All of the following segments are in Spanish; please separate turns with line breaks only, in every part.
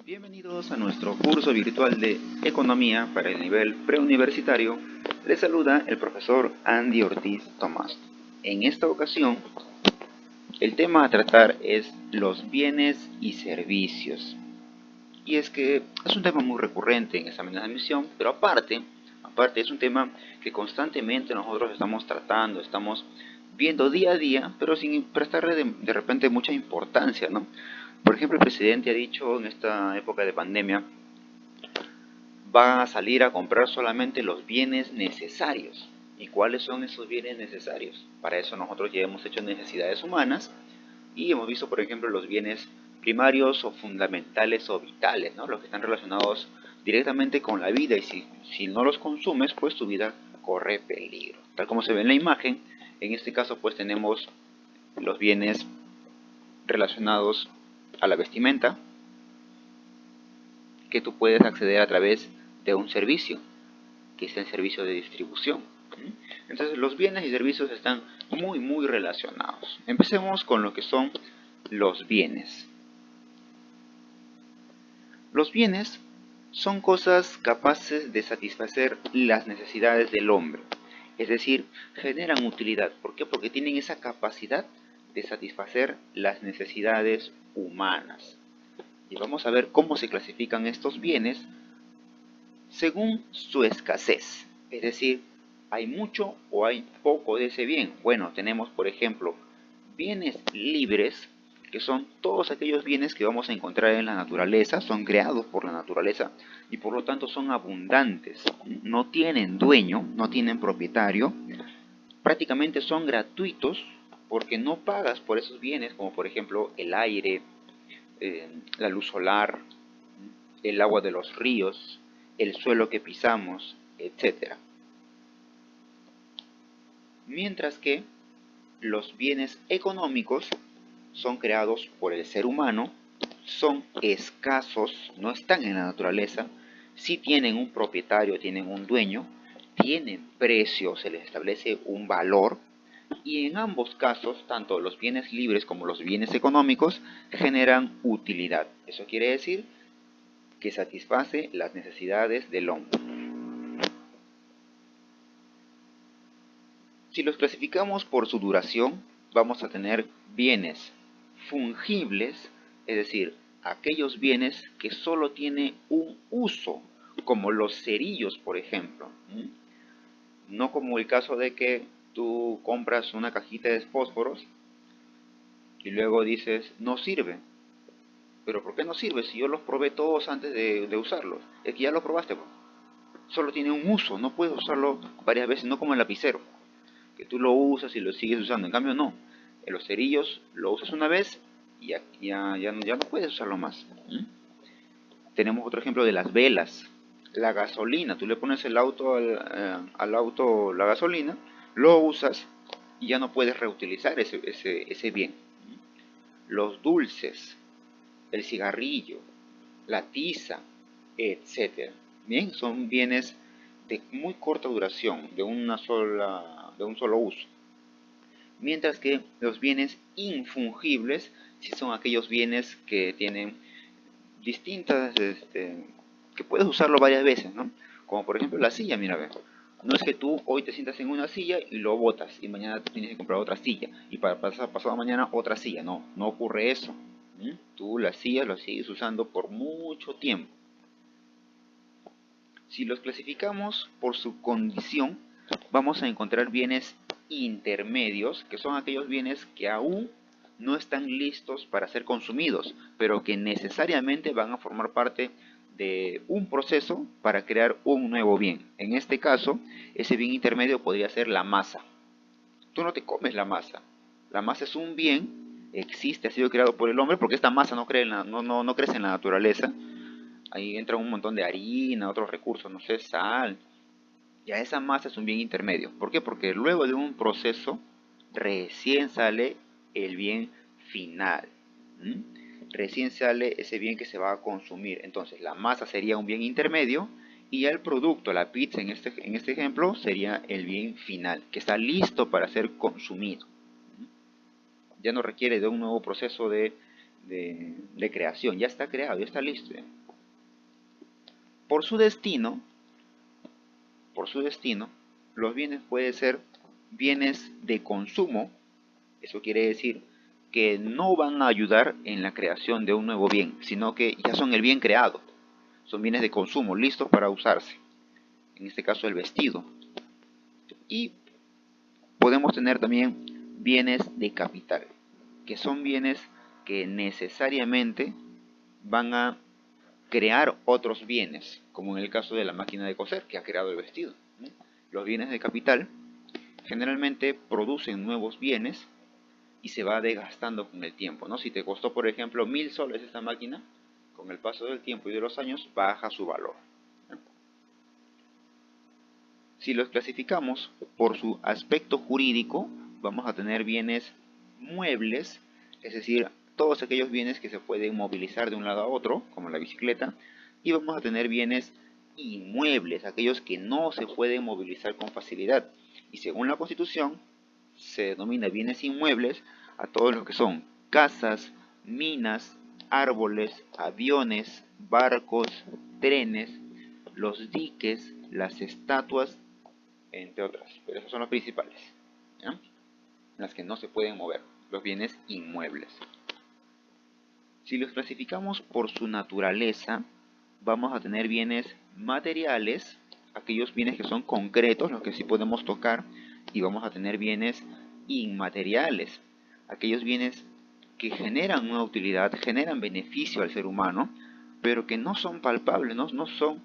Bienvenidos a nuestro curso virtual de Economía para el nivel preuniversitario. Les saluda el profesor Andy Ortiz Tomás. En esta ocasión, el tema a tratar es los bienes y servicios. Y es que es un tema muy recurrente en exámenes de admisión, pero aparte es un tema que constantemente nosotros estamos tratando, estamos viendo día a día, pero sin prestarle de repente mucha importancia, ¿no? Por ejemplo, el presidente ha dicho en esta época de pandemia, van a salir a comprar solamente los bienes necesarios. ¿Y cuáles son esos bienes necesarios? Para eso nosotros ya hemos hecho necesidades humanas y hemos visto, por ejemplo, los bienes primarios o fundamentales o vitales, ¿no? Los que están relacionados directamente con la vida, y si no los consumes, pues tu vida corre peligro. Tal como se ve en la imagen, en este caso pues tenemos los bienes relacionados a la vestimenta, que tú puedes acceder a través de un servicio, que es el servicio de distribución. Entonces los bienes y servicios están muy relacionados. Empecemos con lo que son los bienes. Los bienes son cosas capaces de satisfacer las necesidades del hombre, es decir, generan utilidad. ¿Por qué? Porque tienen esa capacidad de satisfacer las necesidades humanas. Y vamos a ver cómo se clasifican estos bienes según su escasez, es decir, ¿hay mucho o hay poco de ese bien? Bueno, tenemos por ejemplo bienes libres, que son todos aquellos bienes que vamos a encontrar en la naturaleza, son creados por la naturaleza y por lo tanto son abundantes, no tienen dueño, no tienen propietario, prácticamente son gratuitos porque no pagas por esos bienes, como por ejemplo el aire, la luz solar, el agua de los ríos, el suelo que pisamos, etc. Mientras que los bienes económicos son creados por el ser humano, son escasos, no están en la naturaleza, sí tienen un propietario, tienen un dueño, tienen precio, se les establece un valor, y en ambos casos, tanto los bienes libres como los bienes económicos generan utilidad. Eso quiere decir que satisface las necesidades del hombre. Si los clasificamos por su duración, vamos a tener bienes fungibles, es decir, aquellos bienes que solo tienen un uso, como los cerillos, por ejemplo. No como el caso de que tú compras una cajita de fósforos y luego dices, no sirve. ¿Pero por qué no sirve si yo los probé todos antes de usarlos? Es que ya lo probaste, pues. Solo tiene un uso, no puedes usarlo varias veces, no como el lapicero, que tú lo usas y lo sigues usando. En cambio no, en los cerillos lo usas una vez y ya no puedes usarlo más. Tenemos otro ejemplo de las velas, la gasolina. Tú le pones el auto al auto la gasolina, lo usas y ya no puedes reutilizar ese bien. Los dulces, el cigarrillo, la tiza, etcétera. Bien, son bienes de muy corta duración, de un solo uso. Mientras que los bienes infungibles sí son aquellos bienes que tienen distintas, que puedes usarlo varias veces, ¿no? Como por ejemplo la silla, mira, ve. No es que tú hoy te sientas en una silla y lo botas y mañana tienes que comprar otra silla y para pasado mañana otra silla. No, no ocurre eso. Tú las sillas las sigues usando por mucho tiempo. Si los clasificamos por su condición, vamos a encontrar bienes intermedios, que son aquellos bienes que aún no están listos para ser consumidos, pero que necesariamente van a formar parte de un proceso para crear un nuevo bien. En este caso, ese bien intermedio podría ser la masa. Tú no te comes la masa. La masa es un bien, existe, ha sido creado por el hombre, porque esta masa no crece en la naturaleza. Ahí entra un montón de harina, otros recursos, no sé, sal. Ya esa masa es un bien intermedio. ¿Por qué? Porque luego de un proceso recién sale el bien final. Recién sale ese bien que se va a consumir. Entonces la masa sería un bien intermedio y ya el producto, la pizza en este ejemplo, sería el bien final, que está listo para ser consumido. Ya no requiere de un nuevo proceso de de creación, ya está creado, ya está listo. Por su destino, los bienes pueden ser bienes de consumo. Eso quiere decir que no van a ayudar en la creación de un nuevo bien, sino que ya son el bien creado. Son bienes de consumo, listos para usarse. En este caso el vestido. Y podemos tener también bienes de capital, que son bienes que necesariamente van a crear otros bienes, como en el caso de la máquina de coser, que ha creado el vestido. Los bienes de capital generalmente producen nuevos bienes y se va desgastando con el tiempo, ¿no? Si te costó, por ejemplo, 1000 soles esta máquina, con el paso del tiempo y de los años baja su valor. Si los clasificamos por su aspecto jurídico, vamos a tener bienes muebles, es decir, todos aquellos bienes que se pueden movilizar de un lado a otro, como la bicicleta, y vamos a tener bienes inmuebles, aquellos que no se pueden movilizar con facilidad. Y según la Constitución, se denomina bienes inmuebles a todos los que son casas, minas, árboles, aviones, barcos, trenes, los diques, las estatuas, entre otras, pero esos son los principales, ¿ya? Las que no se pueden mover, los bienes inmuebles. Si los clasificamos por su naturaleza, vamos a tener bienes materiales, aquellos bienes que son concretos, los que sí podemos tocar, y vamos a tener bienes inmateriales, aquellos bienes que generan una utilidad, generan beneficio al ser humano, pero que no son palpables, no son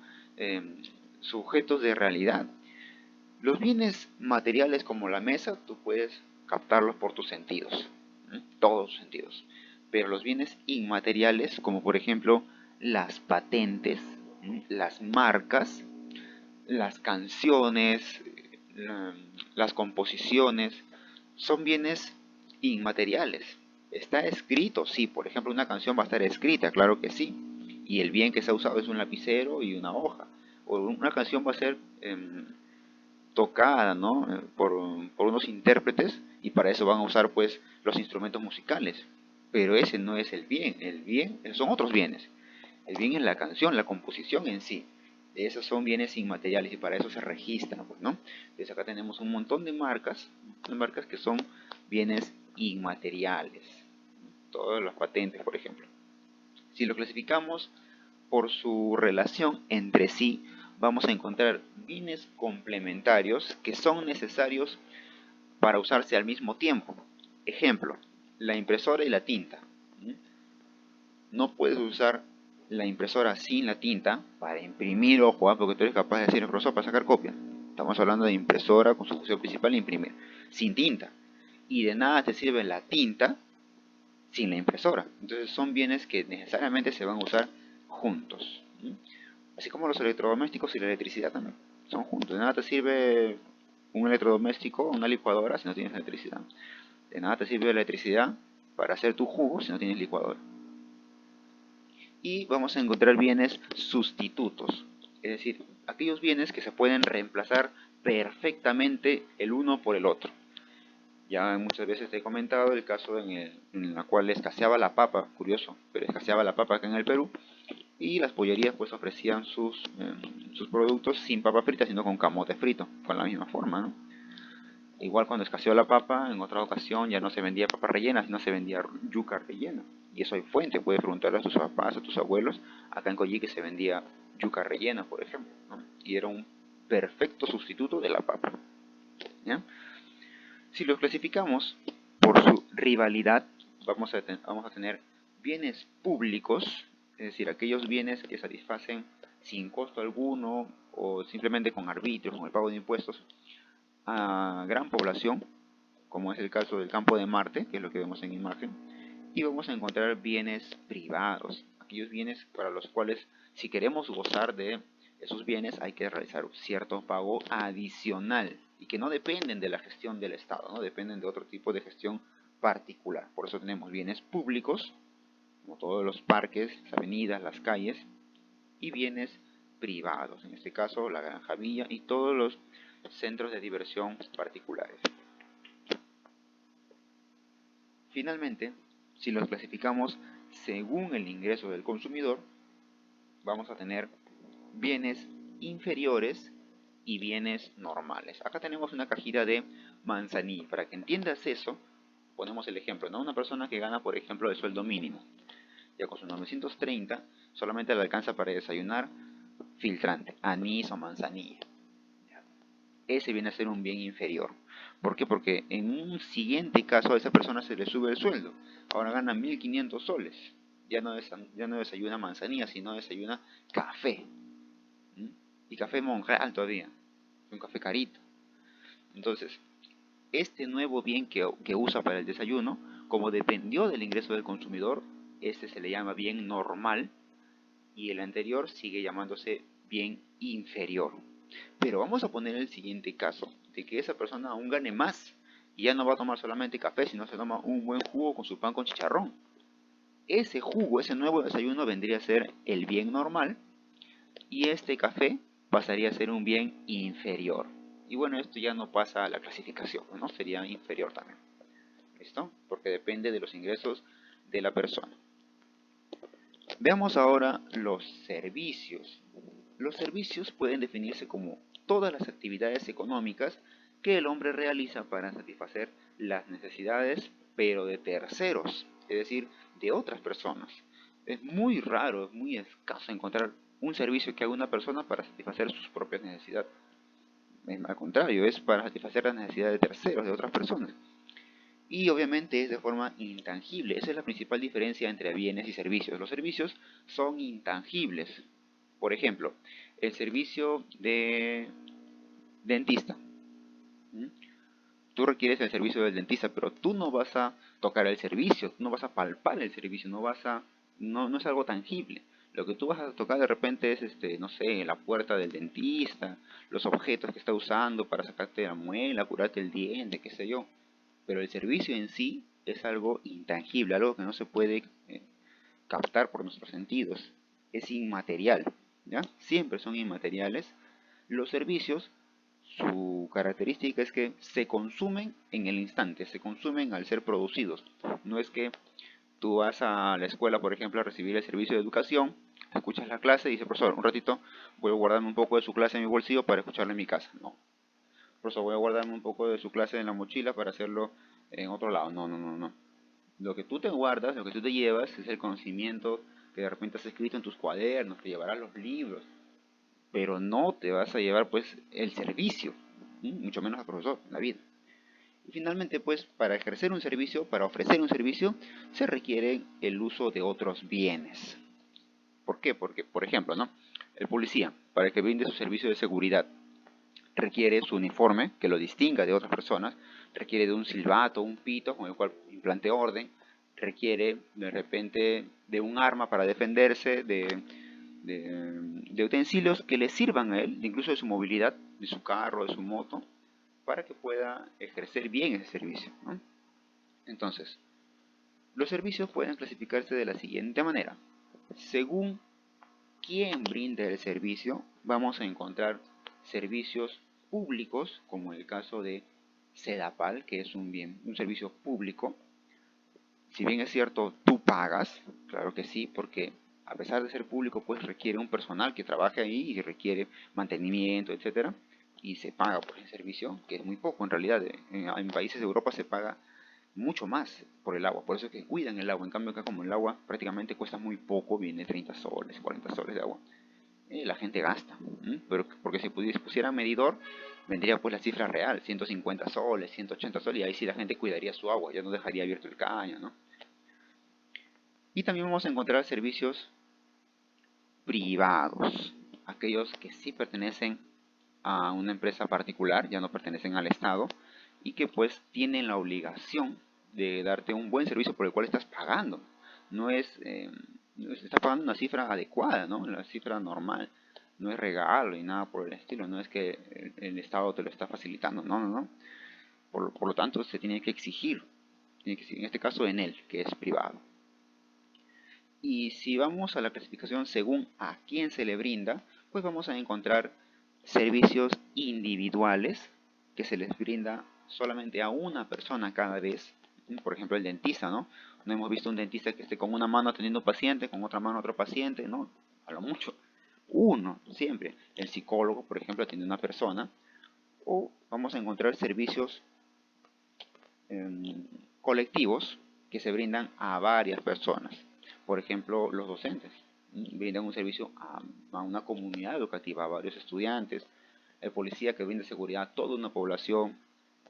sujetos de realidad. Los bienes materiales como la mesa, tú puedes captarlos por tus sentidos, todos tus sentidos. Pero los bienes inmateriales, como por ejemplo las patentes, las marcas, las canciones, las composiciones, son bienes inmateriales. Está escrito, sí, por ejemplo una canción va a estar escrita, claro que sí. Y el bien que se ha usado es un lapicero y una hoja. O una canción va a ser tocada, ¿no? por unos intérpretes, y para eso van a usar pues los instrumentos musicales. Pero ese no es el bien son otros bienes. El bien es la canción, la composición en sí. Esos son bienes inmateriales y para eso se registran, pues, ¿no? Entonces acá tenemos un montón de marcas que son bienes inmateriales. Todas las patentes, por ejemplo. Si lo clasificamos por su relación entre sí, vamos a encontrar bienes complementarios que son necesarios para usarse al mismo tiempo. Ejemplo, la impresora y la tinta. No puedes usar la impresora sin la tinta para imprimir, ojo, porque tú eres capaz de decir el profesor para sacar copia. Estamos hablando de impresora con su función principal, imprimir, sin tinta. Y de nada te sirve la tinta sin la impresora. Entonces son bienes que necesariamente se van a usar juntos. Así como los electrodomésticos y la electricidad también son juntos. De nada te sirve un electrodoméstico, una licuadora, si no tienes electricidad. De nada te sirve la electricidad para hacer tu jugo si no tienes licuadora. Y vamos a encontrar bienes sustitutos, es decir, aquellos bienes que se pueden reemplazar perfectamente el uno por el otro. Ya muchas veces te he comentado el caso en la cual escaseaba la papa, curioso, pero escaseaba la papa acá en el Perú, y las pollerías pues ofrecían sus productos sin papa frita, sino con camote frito, con la misma forma, ¿no? Igual cuando escaseó la papa, en otra ocasión ya no se vendía papa rellena, sino se vendía yuca rellena. Y eso hay fuente, puedes preguntarle a tus papás, a tus abuelos, acá en Coyique se vendía yuca rellena, por ejemplo, ¿no? Y era un perfecto sustituto de la papa, ¿ya? Si los clasificamos por su rivalidad, vamos a tener bienes públicos, es decir, aquellos bienes que satisfacen sin costo alguno o simplemente con arbitrios, con el pago de impuestos, a gran población, como es el caso del campo de Marte, que es lo que vemos en imagen, y vamos a encontrar bienes privados, aquellos bienes para los cuales si queremos gozar de esos bienes hay que realizar cierto pago adicional y que no dependen de la gestión del Estado, no dependen de otro tipo de gestión particular. Por eso tenemos bienes públicos, como todos los parques, las avenidas, las calles, y bienes privados, en este caso la Granja Villa y todos los centros de diversión particulares. Finalmente, si los clasificamos según el ingreso del consumidor, vamos a tener bienes inferiores y bienes normales. Acá tenemos una cajita de manzanilla. Para que entiendas eso, ponemos el ejemplo, ¿no? Una persona que gana, por ejemplo, el sueldo mínimo. Ya con sus 930 solamente le alcanza para desayunar filtrante, anís o manzanilla. Ese viene a ser un bien inferior. ¿Por qué? Porque en un siguiente caso a esa persona se le sube el sueldo. Ahora gana 1500 soles. Ya no desayuna manzanilla, sino desayuna café. ¿Mm? Y café monjal todavía. Un café carito. Entonces, este nuevo bien que usa para el desayuno, como dependió del ingreso del consumidor, este se le llama bien normal y el anterior sigue llamándose bien inferior. Pero vamos a poner el siguiente caso, de que esa persona aún gane más y ya no va a tomar solamente café, sino se toma un buen jugo con su pan con chicharrón. Ese jugo, ese nuevo desayuno vendría a ser el bien normal y este café pasaría a ser un bien inferior. Y bueno, esto ya no pasa a la clasificación, ¿no? Sería inferior también. ¿Listo? Porque depende de los ingresos de la persona. Veamos ahora los servicios. Los servicios pueden definirse como todas las actividades económicas que el hombre realiza para satisfacer las necesidades, pero de terceros, es decir, de otras personas. Es muy raro, es muy escaso encontrar un servicio que haga una persona para satisfacer sus propias necesidades. Al contrario, es para satisfacer las necesidades de terceros, de otras personas. Y obviamente es de forma intangible. Esa es la principal diferencia entre bienes y servicios. Los servicios son intangibles. Por ejemplo, el servicio de dentista. ¿Mm? Tú requieres el servicio del dentista, pero tú no vas a tocar el servicio, no vas a palpar el servicio, no es algo tangible. Lo que tú vas a tocar de repente es, no sé, la puerta del dentista, los objetos que está usando para sacarte la muela, curarte el diente, qué sé yo. Pero el servicio en sí es algo intangible, algo que no se puede captar por nuestros sentidos. Es inmaterial, ¿ya? Siempre son inmateriales. Los servicios, su característica es que se consumen en el instante, se consumen al ser producidos. No es que tú vas a la escuela, por ejemplo, a recibir el servicio de educación, escuchas la clase y dices, profesor, un ratito, voy a guardarme un poco de su clase en mi bolsillo para escucharla en mi casa. No. Profesor, voy a guardarme un poco de su clase en la mochila para hacerlo en otro lado. No, no, no, no. Lo que tú te guardas, lo que tú te llevas, es el conocimiento que de repente has escrito en tus cuadernos, te llevarás los libros, pero no te vas a llevar pues el servicio, mucho menos al profesor en la vida. Y finalmente pues para ejercer un servicio, para ofrecer un servicio, se requiere el uso de otros bienes. ¿Por qué? Porque, por ejemplo, ¿no? El policía, para que brinde su servicio de seguridad, requiere su uniforme que lo distinga de otras personas, requiere de un silbato, un pito con el cual implante orden, requiere de repente de un arma para defenderse, de utensilios que le sirvan a él, incluso de su movilidad, de su carro, de su moto, para que pueda ejercer bien ese servicio, ¿no? Entonces, los servicios pueden clasificarse de la siguiente manera. Según quién brinda el servicio, vamos a encontrar servicios públicos, como el caso de Sedapal, que es un servicio público. Si bien es cierto, tú pagas, claro que sí, porque a pesar de ser público, pues requiere un personal que trabaje ahí y requiere mantenimiento, etcétera, y se paga por el servicio, que es muy poco en realidad. En países de Europa se paga mucho más por el agua, por eso es que cuidan el agua. En cambio acá, como el agua prácticamente cuesta muy poco, viene 30 soles, 40 soles de agua, la gente gasta. Pero porque si pusiera medidor, vendría pues la cifra real, 150 soles, 180 soles, y ahí sí la gente cuidaría su agua, ya no dejaría abierto el caño, ¿no? Y también vamos a encontrar servicios privados, aquellos que sí pertenecen a una empresa particular, ya no pertenecen al Estado, y que pues tienen la obligación de darte un buen servicio por el cual estás pagando. No estás pagando una cifra adecuada, ¿no? La cifra normal. No es regalo y nada por el estilo. No es que el Estado te lo está facilitando. No, no, no. Por lo tanto, se tiene que exigir. En este caso en él, que es privado. Y si vamos a la clasificación según a quién se le brinda, pues vamos a encontrar servicios individuales que se les brinda solamente a una persona cada vez. Por ejemplo, el dentista, ¿no? No hemos visto un dentista que esté con una mano atendiendo a un paciente, con otra mano a otro paciente, ¿no? A lo mucho. Uno, siempre. El psicólogo, por ejemplo, atiende a una persona. O vamos a encontrar servicios colectivos que se brindan a varias personas. Por ejemplo, los docentes brindan un servicio a una comunidad educativa, a varios estudiantes. El policía que brinda seguridad a toda una población,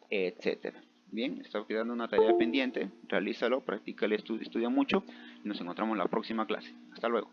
etcétera. Bien, está quedando una tarea pendiente, realízalo, practica el estudio, estudia mucho y nos encontramos en la próxima clase. Hasta luego.